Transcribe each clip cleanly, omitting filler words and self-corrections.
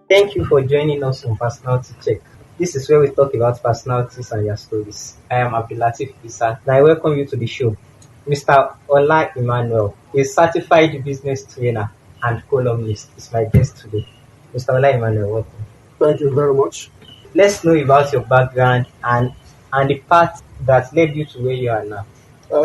Thank you for joining us on Personality Check. This is where we talk about personalities and their stories. I am Abdullateef and I welcome you to the show. Mr. Ola Emmanuel, a certified business trainer and columnist, is my guest today. Mr. Ola Emmanuel, welcome. Thank you very much. Let's know about your background and the path that led you to where you are now.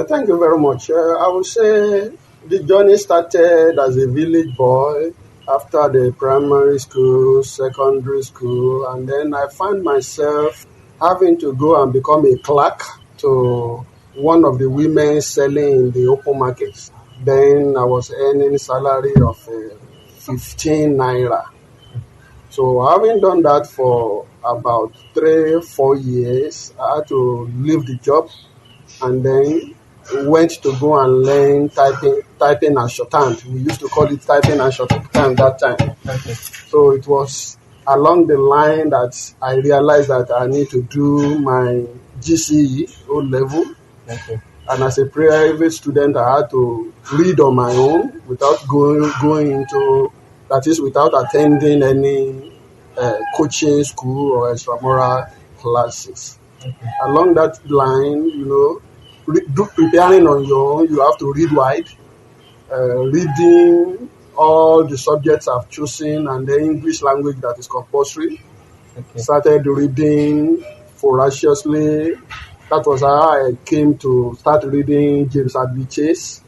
Thank you very much. I would say the journey started as a village boy after the primary school, secondary school, and then I found myself having to go and become a clerk to one of the women selling in the open markets. Then I was earning salary of 15 naira. So having done that for about 3, 4 years, I had to leave the job and then went to go and learn typing and shorthand. We used to call it typing and shorthand that time. Okay. So it was along the line that I realized that I need to do my GCE O level. Okay. And as a private student, I had to read on my own without going into, that is, without attending any coaching school or extramural classes. Okay. Along that line, preparing on your own, you have to read wide, reading all the subjects I've chosen and the English language that is compulsory. Okay. Started reading voraciously. That was how I came to start reading James Hadley Chase.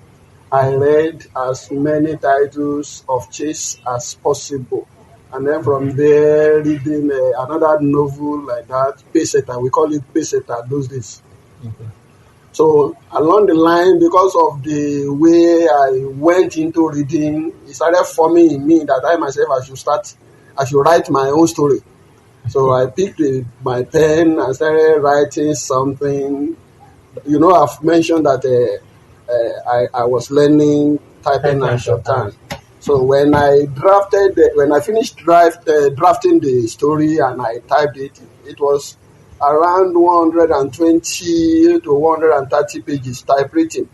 I read as many titles of Chase as possible. And then from there, reading another novel like that, Peseta. We call it Peseta those days. Okay. So along the line, because of the way I went into reading, it started forming in me that I myself I should write my own story. So I picked my pen and started writing something. I've mentioned that I was learning typing and shorthand. So when I finished drafting the story and I typed it, it was around 120 to 130 pages typewritten.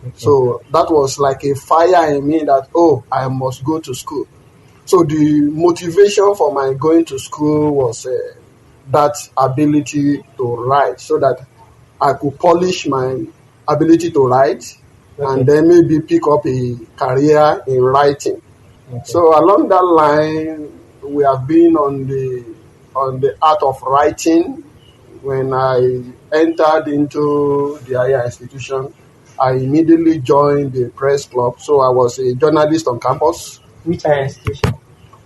Okay. So that was like a fire in me that, I must go to school. So the motivation for my going to school was that ability to write, so that I could polish my ability to write and then maybe pick up a career in writing. Okay. So along that line, we have been on the art of writing. When I entered into the higher institution, I immediately joined the press club. So I was a journalist on campus. Which higher institution?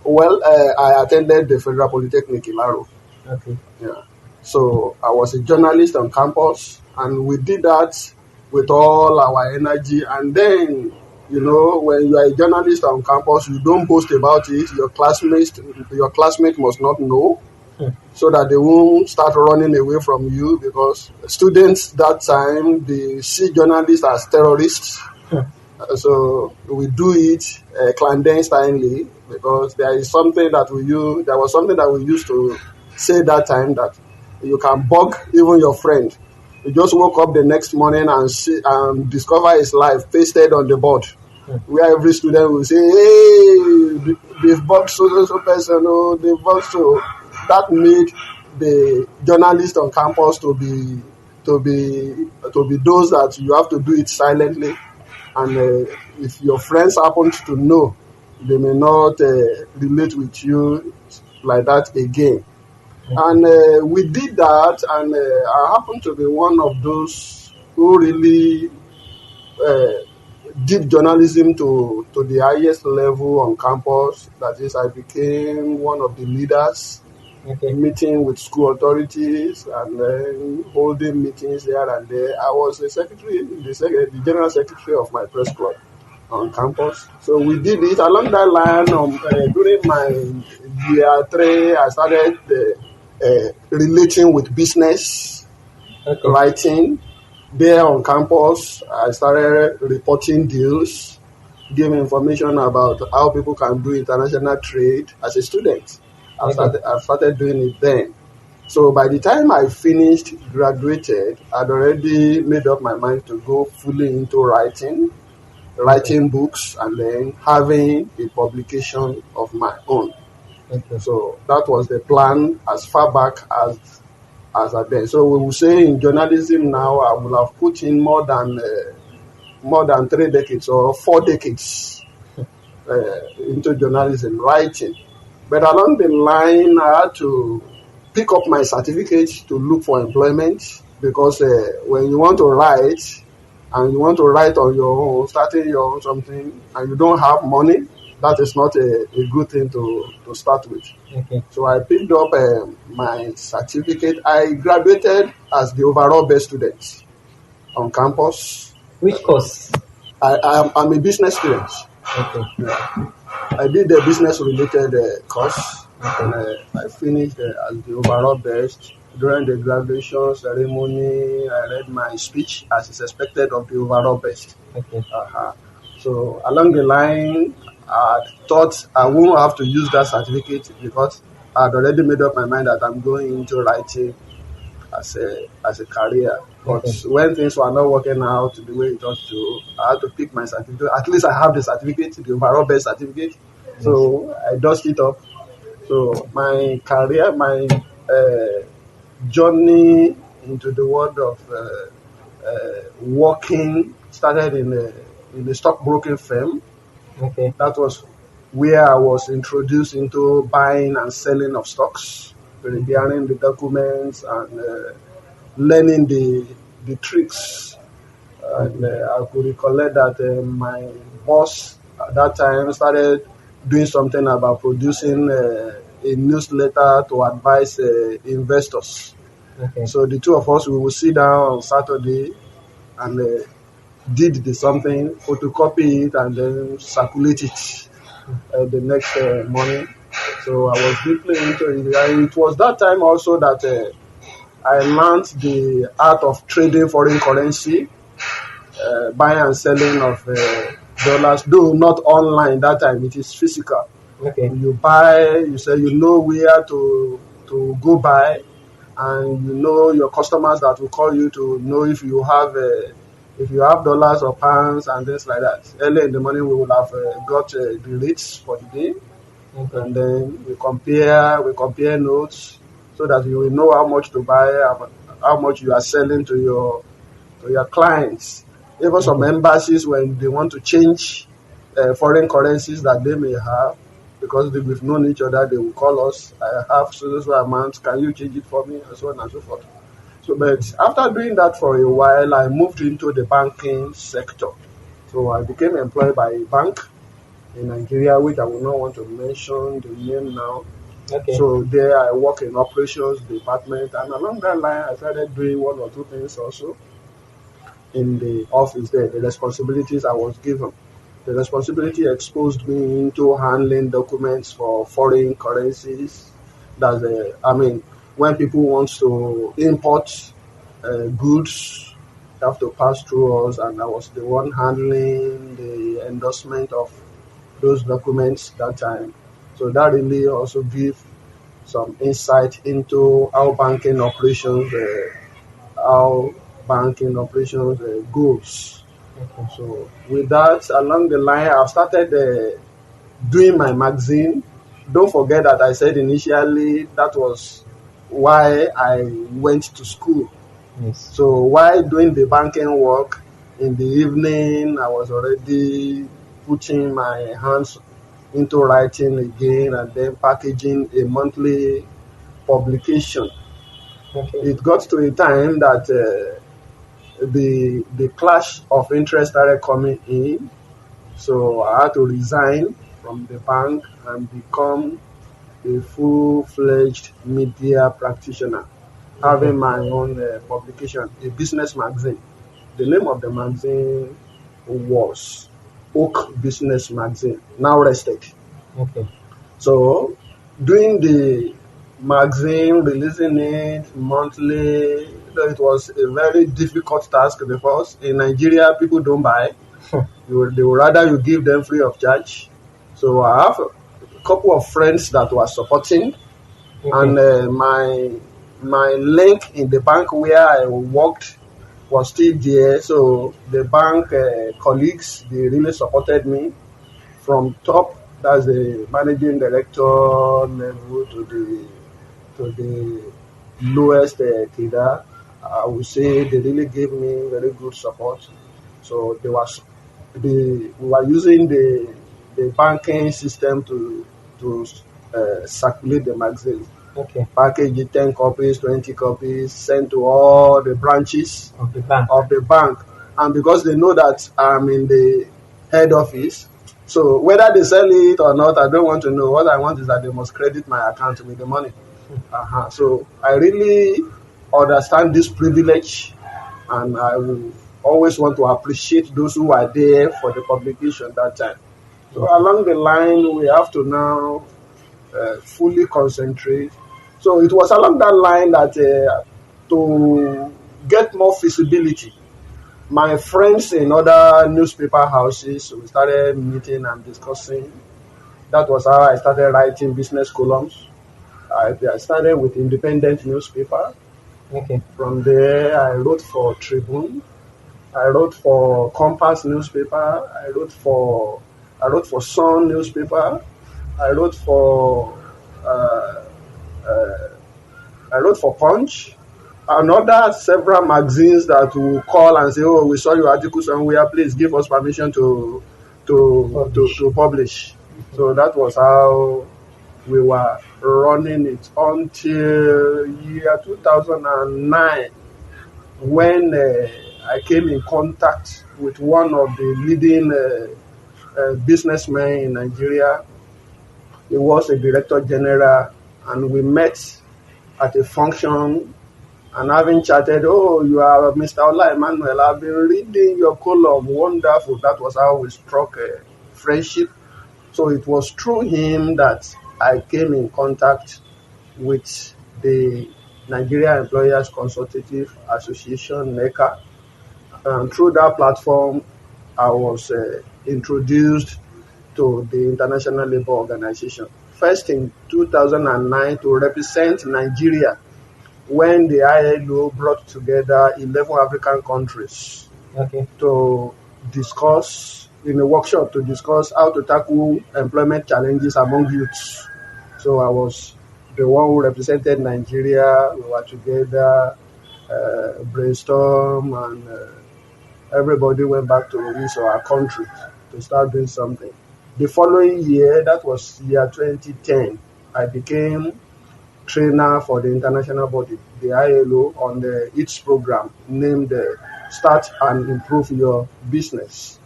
Well, I attended the Federal Polytechnic in Laro. Okay. Yeah. So I was a journalist on campus, and we did that with all our energy. And then, when you are a journalist on campus, you don't boast about it. Your classmate must not know, so that they won't start running away from you, because students that time, they see journalists as terrorists. So we do it clandestinely, because there was something that we used to say that time, that you can bug even your friend. You just woke up the next morning and discover his life pasted on the board, where every student will say, "Hey, they've bugged so person, they've bugged so." That made the journalists on campus to be those that you have to do it silently. And if your friends happen to know, they may not relate with you like that again. And we did that, and I happened to be one of those who really did journalism to the highest level on campus. That is, I became one of the leaders, meeting with school authorities and then holding meetings here and there. I was the general secretary of my press club on campus. So we did it along that line. During my year 3, I started relating with business, writing. There on campus, I started reporting deals, giving information about how people can do international trade as a student. I started doing it then. So by the time I graduated, I'd already made up my mind to go fully into writing books, and then having a publication of my own. Okay. So that was the plan as far back as I then. So we will say in journalism now, I will have put in more than 3 decades or 4 decades into journalism, writing. But along the line, I had to pick up my certificate to look for employment because when you want to write and you want to write on your own, starting your own something, and you don't have money, that is not a good thing to start with. Okay. So I picked up my certificate. I graduated as the overall best student on campus. Which course? I'm a business student. Okay. I did a business related course, and Okay. I finished as the overall best. During the graduation ceremony, I read my speech as is expected of the overall best. Okay. So along the line, I thought I won't have to use that certificate because I'd already made up my mind that I'm going into writing as a career. But Okay. when things were not working out the way it ought to, I had to pick my certificate. At least I have the certificate, the overall best certificate. Yes. So I dust it up. So my career, my journey into the world of working started in a stockbroking firm. Okay. That was where I was introduced into buying and selling of stocks, preparing the documents and learning the tricks. And I could recollect that my boss at that time started doing something about producing a newsletter to advise investors. Okay. So the two of us, we would sit down on Saturday and did the something, photocopy it, and then circulate it the next morning. So I was deeply into it. And it was that time also that I learned the art of trading foreign currency, buying and selling of dollars, though not online that time, it is physical. Okay. You buy, you say you know where to go buy, and you know your customers that will call you to know if you have dollars or pounds and things like that. Early in the morning, we will have got the rates for the day, Okay. and then we compare notes so that you will know how much to buy, how much you are selling to your clients. Even some Okay. embassies, when they want to change foreign currencies that they may have, because we've known each other, they will call us. I have so amount. Can you change it for me? And so on and so forth. So, but after doing that for a while, I moved into the banking sector. So I became employed by a bank in Nigeria, which I will not want to mention the name now. Okay. So there I work in operations department, and along that line I started doing one or two things also in the office there, the responsibilities I was given. The responsibility exposed me into handling documents for foreign currencies. That's when people want to import goods, they have to pass through us, and I was the one handling the endorsement of those documents that time. So that really also gives some insight into how banking operations goes. Okay. So with that, along the line, I've started doing my magazine. Don't forget that I said initially that was why I went to school. Yes. So while doing the banking work in the evening, I was already putting my hands into writing again and then packaging a monthly publication. Okay. It got to a time that the clash of interest started coming in, so I had to resign from the bank and become a full-fledged media practitioner, Okay. having my own publication, a business magazine. The name of the magazine was Oak Business Magazine, now rested. Okay. So doing the magazine, releasing it monthly, it was a very difficult task because in Nigeria people don't buy. They would rather you give them free of charge. So I have a couple of friends that were supporting, Okay. and my link in the bank where I worked was still there. So the bank colleagues, they really supported me from top That's the managing director level to the lowest cadre. I would say they really gave me very good support. So we were using the banking system to circulate the magazine. Okay. Package it 10 copies, 20 copies, sent to all the branches Of the bank. of the bank. And because they know that I'm in the head office, so whether they sell it or not, I don't want to know. What I want is that they must credit my account with the money. So I really understand this privilege, and I will always want to appreciate those who are there for the publication that time. So along the line, we have to now fully concentrate. So it was along that line that to get more visibility, my friends in other newspaper houses, we started meeting and discussing. That was how I started writing business columns. I started with independent newspaper. Okay. From there, I wrote for Tribune. I wrote for Compass newspaper. I wrote for Sun newspaper. I wrote for uh, uh, I wrote for Punch. And other several magazines that will call and say, "Oh, we saw your article somewhere. Please give us permission to publish." So that was how we were running it until year 2009, when I came in contact with one of the leading businessmen in Nigeria. He was a director general, and we met at a function. And having chatted, "Oh, you are Mr. Ola Emmanuel. I've been reading your column. Wonderful." That was how we struck a friendship. So it was through him that I came in contact with the Nigeria Employers Consultative Association, NECA. And through that platform, I was introduced to the International Labour Organization. First in 2009 to represent Nigeria when the ILO brought together 11 African countries to discuss, in a workshop, to discuss how to tackle employment challenges among youths. So I was the one who represented Nigeria. We were together, brainstorm, and everybody went back to his or her country to start doing something. The following year, that was year 2010, I became trainer for the international body, the ILO, on its program named Start and Improve Your Business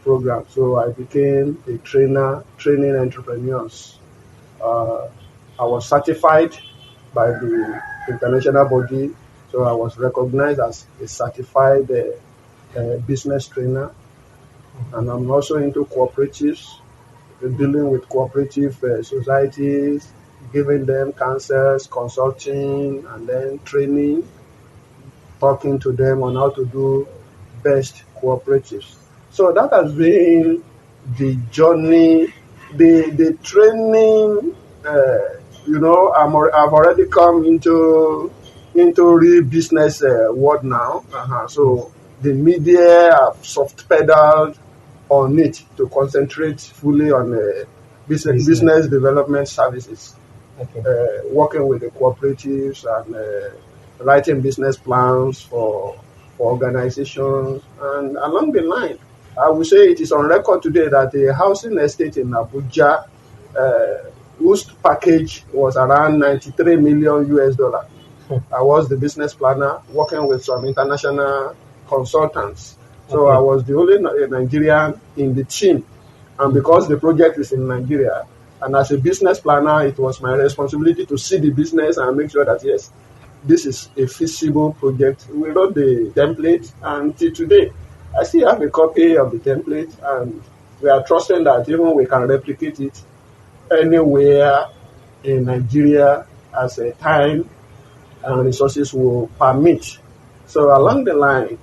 program. So I became a trainer, training entrepreneurs. I was certified by the international body, so I was recognized as a certified business trainer. And I'm also into cooperatives, dealing with cooperative societies, giving them counsels, consulting, and then training, talking to them on how to do best cooperatives. So that has been the journey, the training. I've already come into real business world now. So the media have soft pedaled on it to concentrate fully on business development services, working with the cooperatives and writing business plans for organizations. And along the line, I would say it is on record today that a housing estate in Abuja, whose package was around 93 million US dollar. I was the business planner working with some international consultants. So I was the only Nigerian in the team. And because the project is in Nigeria, and as a business planner, it was my responsibility to see the business and make sure that, yes, this is a feasible project. We wrote the template, and till today, I still have a copy of the template, and we are trusting that even we can replicate it anywhere in Nigeria as a time and resources will permit. So along the line,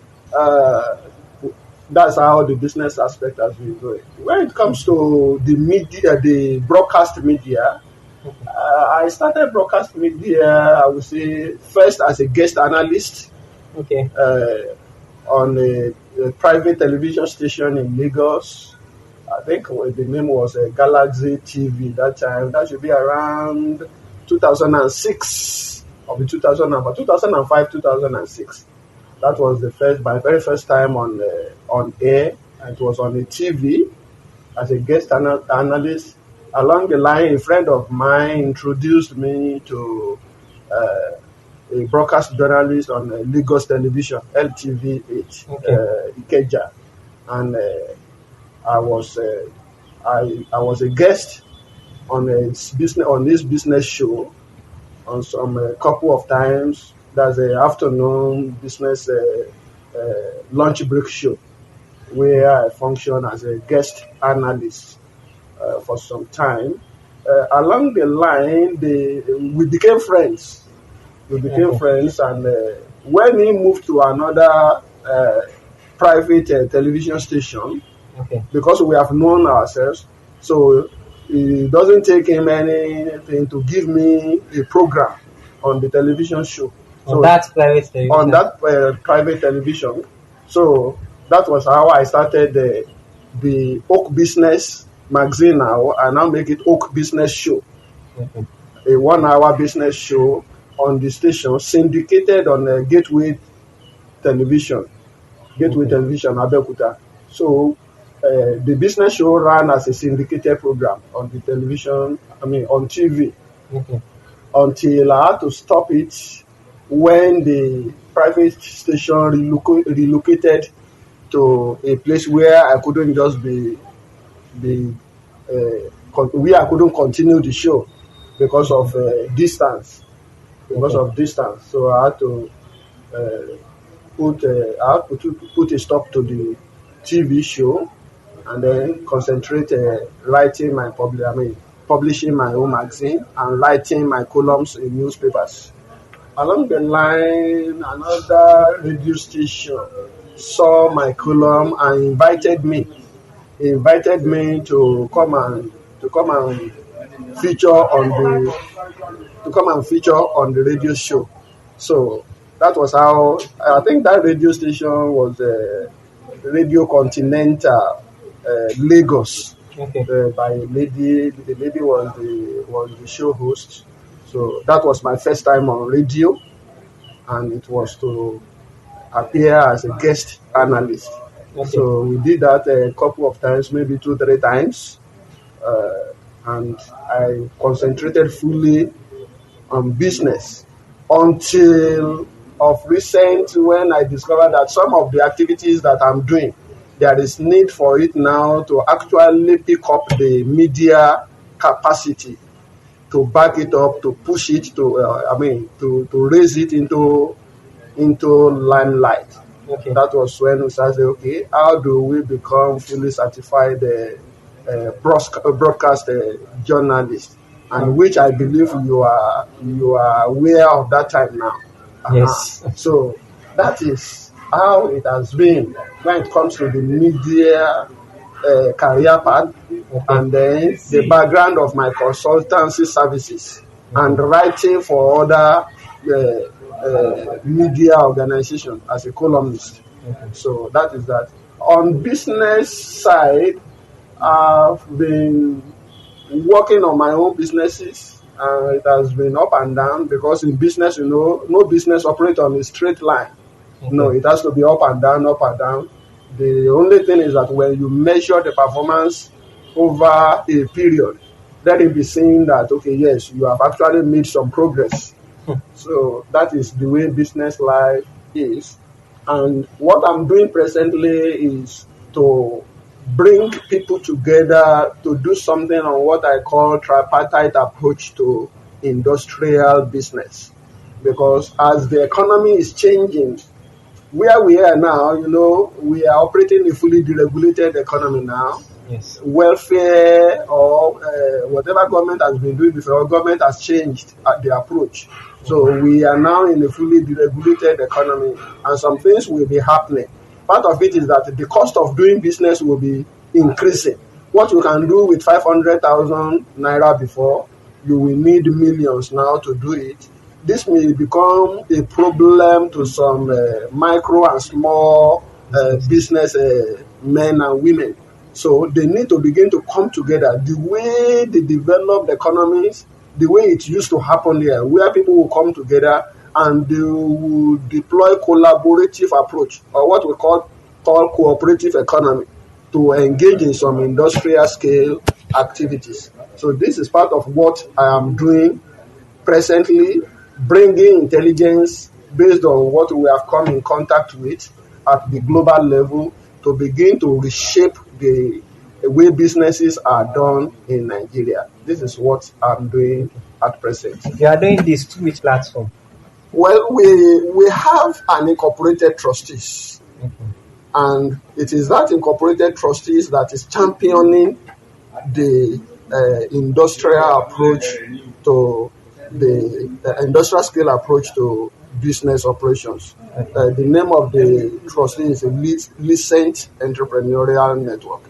that's how the business aspect has been going. When it comes to the media, the broadcast media, I started broadcast media, I would say, first as a guest analyst on a private television station in Lagos. I think the name was Galaxy TV that time. That should be around 2006 or 2005, 2006. That was my very first time on air. It was on a TV as a guest analyst. Along the line, a friend of mine introduced me to a broadcast journalist on Lagos television, LTV8, Okay. Ikeja, and I was I was a guest on this business show on some couple of times. That's an afternoon business lunch break show where I function as a guest analyst for some time. Along the line, we became friends. We became Okay. friends, and when he moved to another private television station, Okay. because we have known ourselves, so it doesn't take him anything to give me a program on the television show. On So that private on television. that private television, so that was how I started the Oak Business magazine. Now I now make it Oak Business Show, Okay. a 1 hour business show on the station, syndicated on Television, Gateway Okay. Television, Abeokuta. So the business show ran as a syndicated program on the television, on TV, Okay. until I had to stop it when the private station relocated to a place where I couldn't just where I couldn't continue the show because of distance. Okay. So I had to uh, put a stop to the TV show and then concentrate publishing my own magazine and writing my columns in newspapers. Along the line, another radio station saw my column and invited me. He invited me to come and feature on the radio show. So that was how I think that radio station was Radio Continental, Lagos, Okay. by a lady. The lady was the show host. So that was my first time on radio, and it was to appear as a guest analyst. Okay. So we did that a couple of times, maybe 2, 3 times, and I concentrated fully on business until of recent when I discovered that some of the activities that I'm doing, there is need for it now to actually pick up the media capacity to back it up, to push it to raise it into limelight. Okay. That was when we started, okay, how do we become fully certified broadcast journalist? And which I believe you are aware of that time now. Yes. So that is how it has been when it comes to the media career path, Okay. and then the background of my consultancy services and writing for other media organizations as a columnist. Okay. So that is that. On business side, I've been working on my own businesses, and it has been up and down because in business, no business operates on a straight line. Okay. No, it has to be up and down, up and down. The only thing is that when you measure the performance over a period, let it be seen that, okay, yes, you have actually made some progress. So that is the way business life is. And what I'm doing presently is to bring people together to do something on what I call tripartite approach to industrial business. Because as the economy is changing, where we are now, we are operating a fully deregulated economy now. Yes. Welfare or whatever government has been doing before, government has changed the approach. So we are now in a fully deregulated economy, and some things will be happening. Part of it is that the cost of doing business will be increasing. What you can do with 500,000 naira before, you will need millions now to do it. This may become a problem to some micro and small business men and women. So they need to begin to come together. The way they developed economies, the way it used to happen here, where people will come together and they will deploy collaborative approach, or what we call cooperative economy, to engage in some industrial scale activities. So this is part of what I am doing presently, bringing intelligence based on what we have come in contact with at the global level to begin to reshape the way businesses are done in Nigeria. This is what I'm doing at present. You are doing this through which platform? Well, we have an incorporated trustees, and it is that incorporated trustees that is championing the industrial approach to the industrial scale approach to business operations. The name of the trustee is a Licent Entrepreneurial Network,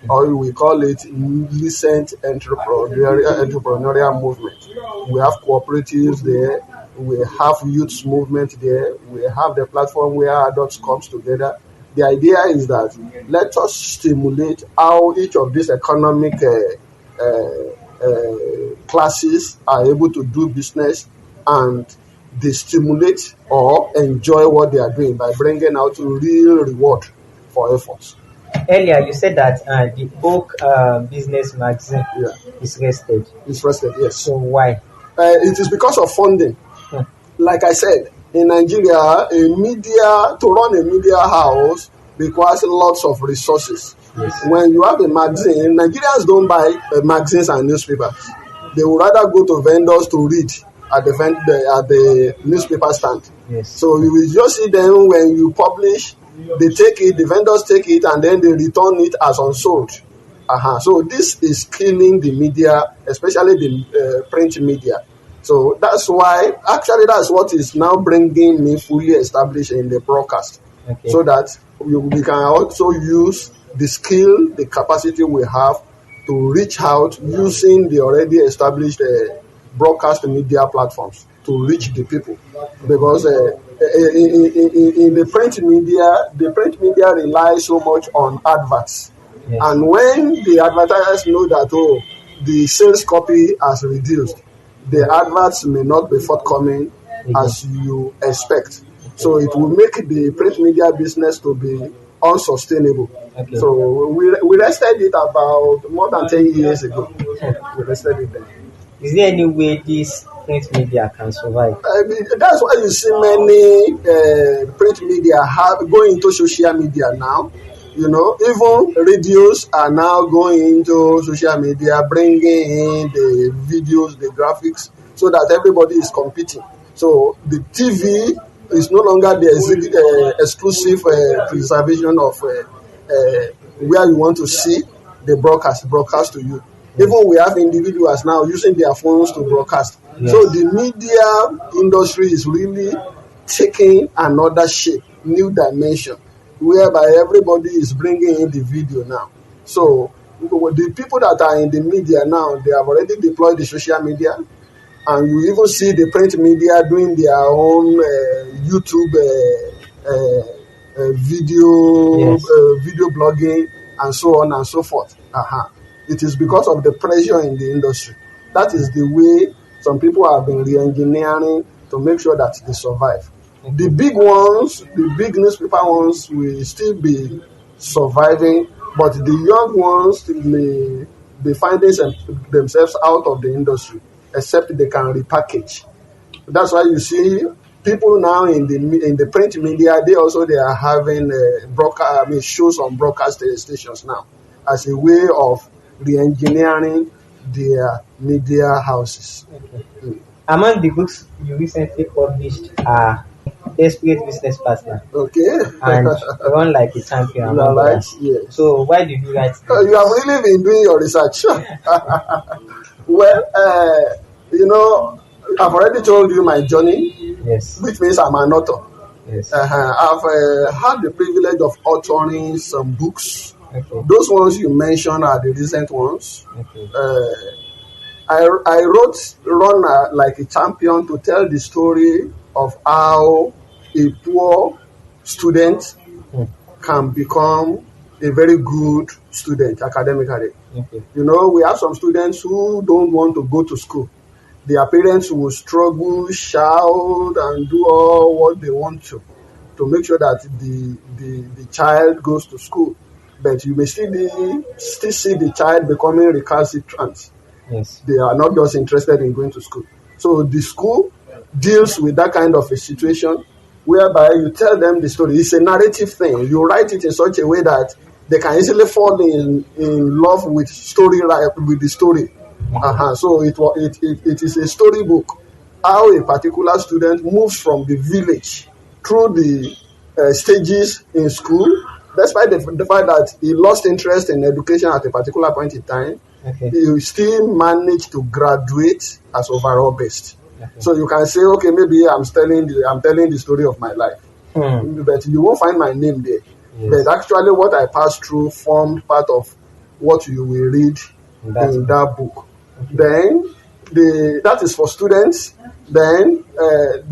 or we call it Licent Entrepreneurial Movement. We have cooperatives there, we have youth movement there, we have the platform where adults comes together. The idea is that let us stimulate how each of these economic classes are able to do business, and they stimulate or enjoy what they are doing by bringing out real reward for efforts. Earlier, you said that the Oak business magazine is rested. It's rested, yes. So why? It is because of funding. Like I said, in Nigeria, to run a media house requires lots of resources. Yes. When you have a magazine, Nigerians don't buy magazines and newspapers. They would rather go to vendors to read at the newspaper stand. Yes. So you will just see them when you publish, they take it, the vendors take it, and then they return it as unsold. So this is killing the media, especially the print media. So that's why, actually, that's what is now bringing me fully established in the broadcast. Okay. So that we can also use the skill, the capacity we have to reach out using the already established broadcast media platforms to reach the people. Because in the print media relies so much on adverts. Yes. And when the advertisers know that, the sales copy has reduced, the adverts may not be forthcoming as you expect. So it will make the print media business to be unsustainable. Okay. So we rested it about more than 10 years ago. We rested it then. Is there any way this print media can survive? That's why you see many print media going into social media now. Even radios are now going into social media, bringing in the videos, the graphics, so that everybody is competing. So the TV is no longer the exclusive preservation of where you want to see the broadcast to you. Even we have individuals now using their phones to broadcast. Yes. So the media industry is really taking another shape, new dimension, whereby everybody is bringing in the video now. So the people that are in the media now, they have already deployed the social media, and you even see the print media doing their own YouTube video blogging and so on and so forth. It is because of the pressure in the industry. That is the way some people have been re-engineering to make sure that they survive. The big ones, the big newspaper ones, will still be surviving, but the young ones may be finding themselves out of the industry, except they can repackage. That's why you see people now in the print media, they are having shows on broadcast stations now as a way of re-engineering their media houses. Okay. Among the books you recently published are Desperate Business Partner. Okay. And Run Like a Champion. Right, yes. So why did you write this? You have really been doing your research. Well, I've already told you my journey. Yes. Which means I'm an author. Yes. I've had the privilege of authoring some books. Okay. Those ones you mentioned are the recent ones. Okay. I wrote Run Like a Champion to tell the story of how a poor student can become a very good student academically. Okay. You know, we have some students who don't want to go to school. Their parents will struggle, shout, and do all what they want to make sure that the child goes to school. But you may still see the child becoming recalcitrant. Yes. They are not just interested in going to school. So the school deals with that kind of a situation whereby you tell them the story. It's a narrative thing. You write it in such a way that they can easily fall in love with the story. So it is a storybook. How a particular student moves from the village through the stages in school, despite the fact that he lost interest in education at a particular point in time, Okay. he still managed to graduate as overall best. Okay. So you can say, okay, maybe I'm telling the story of my life, but you won't find my name there. Yes. But actually, what I passed through formed part of what you will read in that book. Okay. Then that is for students. Then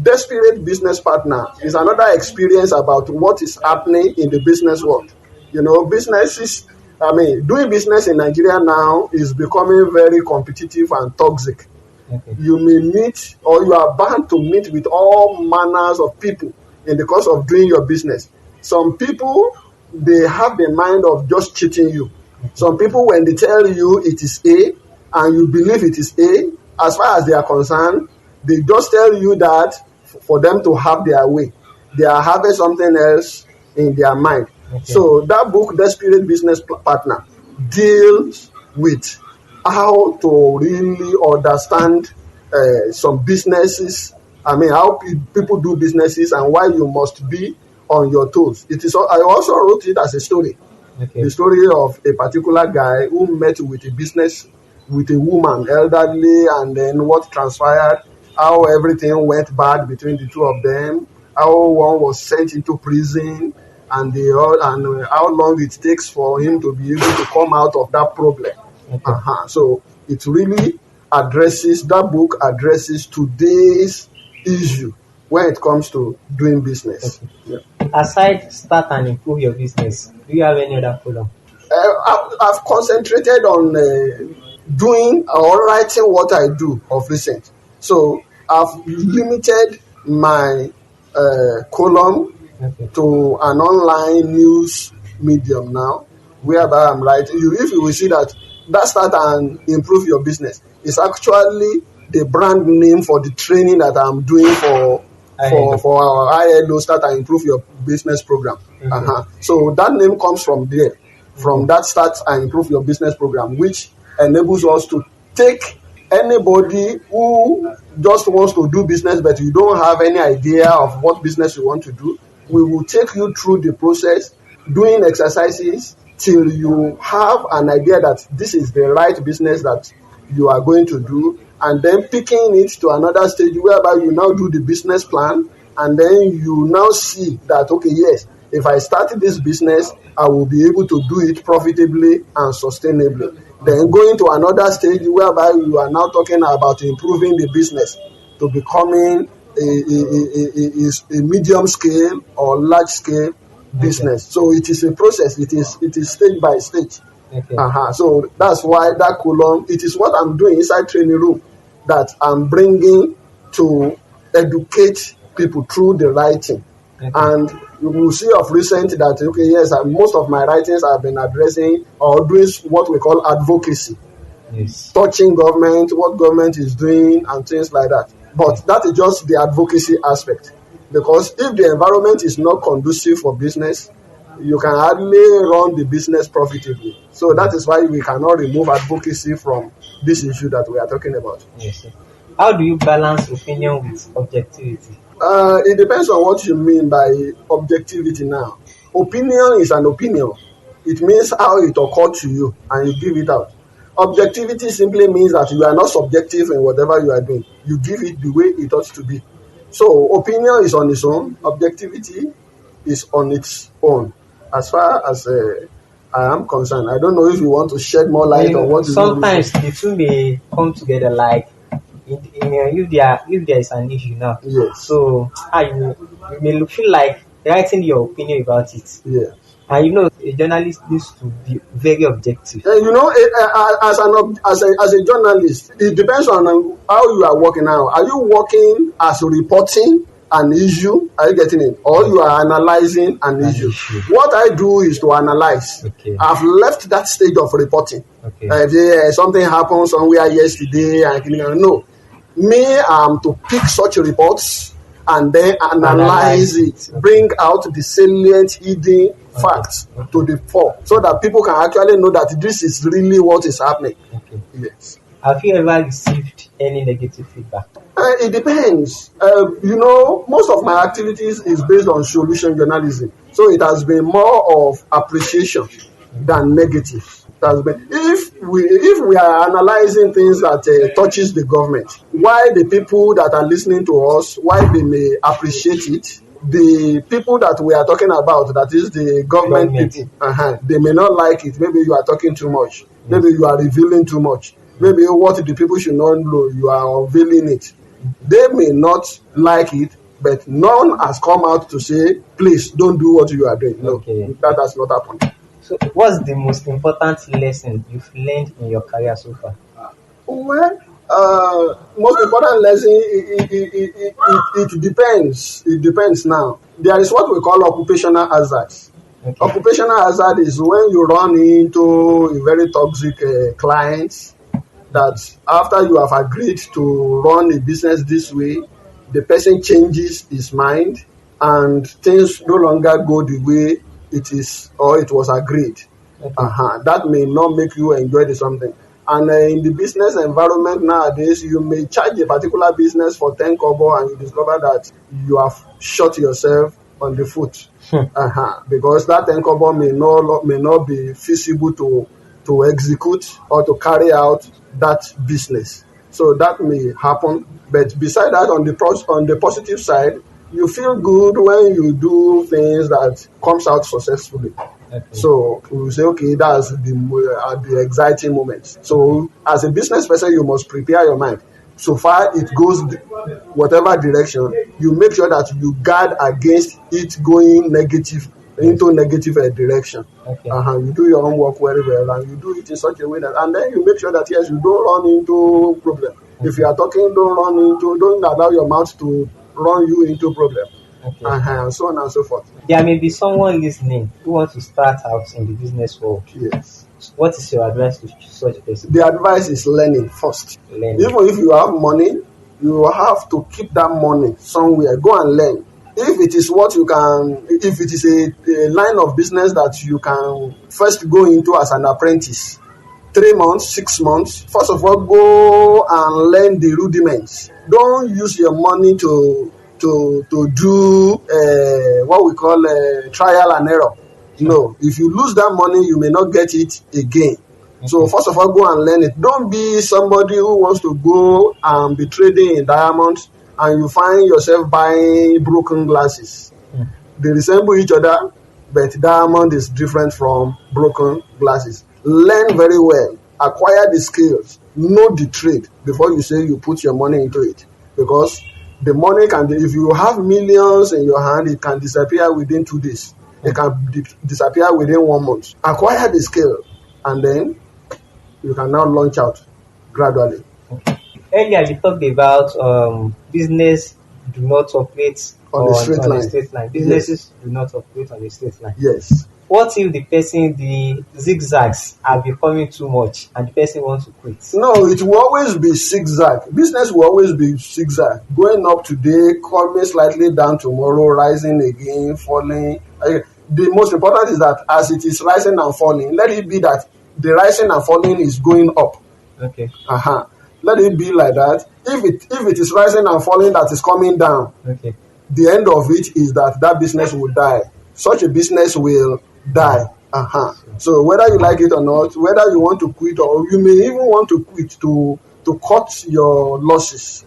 desperate business partner is another experience about what is happening in the business world. You know, doing business in Nigeria now is becoming very competitive and toxic. Okay. You may meet, or you are bound to meet with all manners of people in the course of doing your business. Some people, they have the mind of just cheating you. Okay. Some people, when they tell you it is A and you believe it is A, as far as they are concerned, they just tell you that for them to have their way. They are having something else in their mind. Okay. So that book, Desperate Business Partner, deals with how to really understand some businesses. How people do businesses and why you must be on your toes. I also wrote it as a story. Okay. The story of a particular guy who met with a woman, elderly, and then what transpired, how everything went bad between the two of them, how one was sent into prison, and how long it takes for him to be able to come out of that problem. Okay. So it really that book addresses today's issue when it comes to doing business. Okay. Yeah. Aside start and improve your business, do you have any other column? I've concentrated on doing or writing what I do of recent. So I've limited my column to an online news medium now, whereby I'm writing. If you will see that start and improve your business is actually the brand name for the training that I'm doing for our ILO Start and Improve Your Business program. So that name comes from there, from that Start and Improve Your Business program, which enables us to take anybody who just wants to do business but you don't have any idea of what business you want to do. We will take you through the process, doing exercises till you have an idea that this is the right business that you are going to do, and then picking it to another stage whereby you now do the business plan, and then you now see that, okay, yes, if I start this business, I will be able to do it profitably and sustainably. Then going to another stage whereby you are now talking about improving the business to becoming a medium scale or large scale business. So it is a process. It is stage by stage. Okay. So that's why that column, it is what I'm doing inside training room that I'm bringing to educate people through the writing. Okay. And you will see of recent that, okay, yes, most of my writings have been addressing or doing what we call advocacy. Yes. Touching government, what government is doing and things like that. But that is just the advocacy aspect. Because if the environment is not conducive for business, you can hardly run the business profitably. So that is why we cannot remove advocacy from this issue that we are talking about. Yes, sir. How do you balance opinion with objectivity? It depends on what you mean by objectivity now. Opinion is an opinion. It means how it occurred to you and you give it out. Objectivity simply means that you are not subjective in whatever you are doing. You give it the way it ought to be. So opinion is on its own. Objectivity is on its own. As far as I am concerned, I don't know if you want to shed more light on what. Sometimes the two may come together. Like if there is an issue now, yes. So you may feel like writing your opinion about it. Yeah. And a journalist needs to be very objective. As a journalist, it depends on how you are working now. Are you working as reporting an issue? Are you getting it? Or you are analyzing an issue? What I do is to analyze. Okay. I've left that stage of reporting. Okay. Something happened somewhere yesterday, no. Me, to pick such reports and then analyze it, bring out the salient hidden facts to the fore, so that people can actually know that this is really what is happening. Okay. Yes. Have you ever received any negative feedback? It depends. Most of my activities is based on solution journalism, so it has been more of appreciation than negative. If we are analyzing things that touches the government, why the people that are listening to us, why they may appreciate it, the people that we are talking about, that is the government people, they may not like it. Maybe you are talking too much. Maybe you are revealing too much. Maybe what the people should not know, you are unveiling it. They may not like it, but none has come out to say, please don't do what you are doing. No, that has not happened. So what's the most important lesson you've learned in your career so far? Well, most important lesson, it depends. It depends now. There is what we call occupational hazard. Okay. Occupational hazard is when you run into a very toxic client, that after you have agreed to run a business this way, the person changes his mind and things no longer go the way it is or it was agreed. Okay. That may not make you enjoy something. And in the business environment nowadays, you may charge a particular business for 10 kobo and you discover that you have shot yourself on the foot. Because that 10 kobo may not be feasible to execute or to carry out that business. So that may happen. But beside that, on the positive side, you feel good when you do things that comes out successfully. Okay. So we say, okay, that's the exciting moment. So as a business person, you must prepare your mind. So far it goes whatever direction, you make sure that you guard against it going negative into negative direction. Okay. You do your own work very well, and you do it in such a way that, and then you make sure that yes, you don't run into problem. Okay. If you are talking, don't allow your mouth to run you into problem. Okay. And so on and so forth. There may be someone listening who wants to start out in the business world. Yes. What is your advice to such a person? The advice is learning first. Even if you have money, you have to keep that money somewhere. Go and learn. If it is if it is a line of business that you can first go into as an apprentice, 3 months, 6 months, first of all, go and learn the rudiments. Don't use your money to do what we call trial and error. No, if you lose that money, you may not get it again. Okay. So first of all, go and learn it. Don't be somebody who wants to go and be trading in diamonds and you find yourself buying broken glasses. They resemble each other, but diamond is different from broken glasses. Learn very well, acquire the skills, know the trade before you say you put your money into it. Because the money if you have millions in your hand, it can disappear within 2 days. It can disappear within 1 month. Acquire the skill, and then you can now launch out gradually. Okay. Earlier, you talked about business do not operate on the straight line. Businesses do not operate on the straight line. Yes. What if the zigzags are becoming too much and the person wants to quit? No, it will always be zigzag. Business will always be zigzag. Going up today, coming slightly down tomorrow, rising again, falling. The most important is that as it is rising and falling, let it be that the rising and falling is going up. Okay. Let it be like that. If it is rising and falling that is coming down, okay, the end of it is that business will die. Such a business will die. So whether you like it or not, whether you want to quit or you may even want to quit to cut your losses.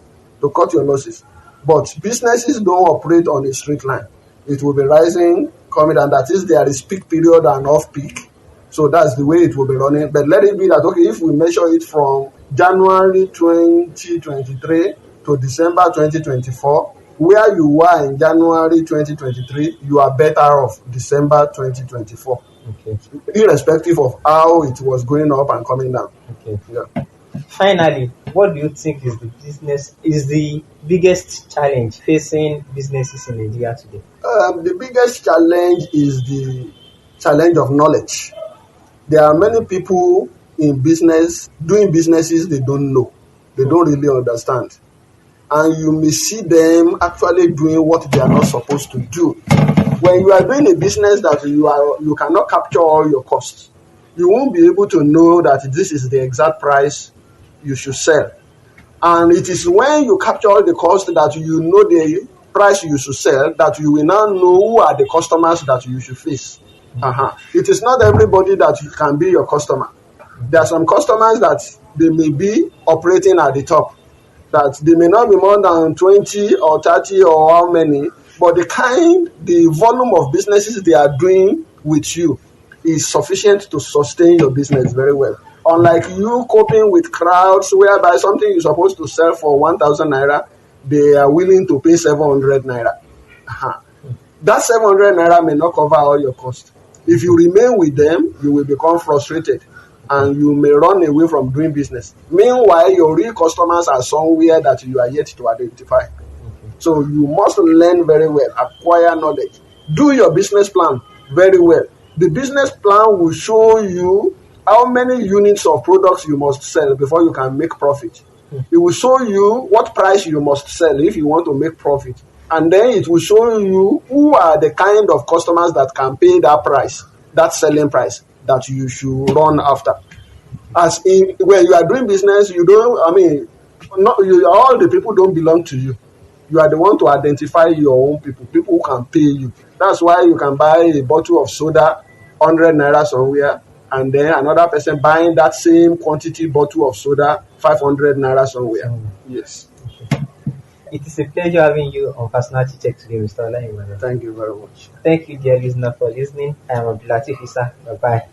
But businesses don't operate on a straight line. It will be rising, coming down. That is, there is peak period and off peak. So that's the way it will be running. But let it be that, okay, if we measure it from January 2023 to December 2024, Where you were in January 2023, you are better off December 2024, Okay. irrespective of how it was going up and coming down. Okay. Yeah. Finally, what do you think is the biggest challenge facing businesses in Nigeria today? The biggest challenge is the challenge of knowledge. There are many people in business doing businesses they don't know, they don't really understand, and you may see them actually doing what they are not supposed to do. When you are doing a business that you cannot capture all your costs, you won't be able to know that this is the exact price you should sell. And it is when you capture all the cost that you know the price you should sell, that you will now know who are the customers that you should face. It is not everybody that can be your customer. There are some customers that they may be operating at the top, that they may not be more than 20 or 30 or how many, but the volume of businesses they are doing with you is sufficient to sustain your business very well. Unlike you coping with crowds whereby something you're supposed to sell for 1,000 naira, they are willing to pay 700 naira. That 700 naira may not cover all your costs. If you remain with them, you will become frustrated and you may run away from doing business. Meanwhile, your real customers are somewhere that you are yet to identify. So you must learn very well, acquire knowledge. Do your business plan very well. The business plan will show you how many units of products you must sell before you can make profit. It will show you what price you must sell if you want to make profit. And then it will show you who are the kind of customers that can pay that price, that selling price that you should run after. As in, when you are doing business, you don't, all the people don't belong to you. You are the one to identify your own people who can pay you. That's why you can buy a bottle of soda, 100 naira somewhere, and then another person buying that same quantity bottle of soda, 500 naira somewhere. Yes. It is a pleasure having you on Personality Check today, Mr. Ola Emmanuel. Thank you very much. Thank you, dear listener, for listening. I am Abdullateef. Bye bye.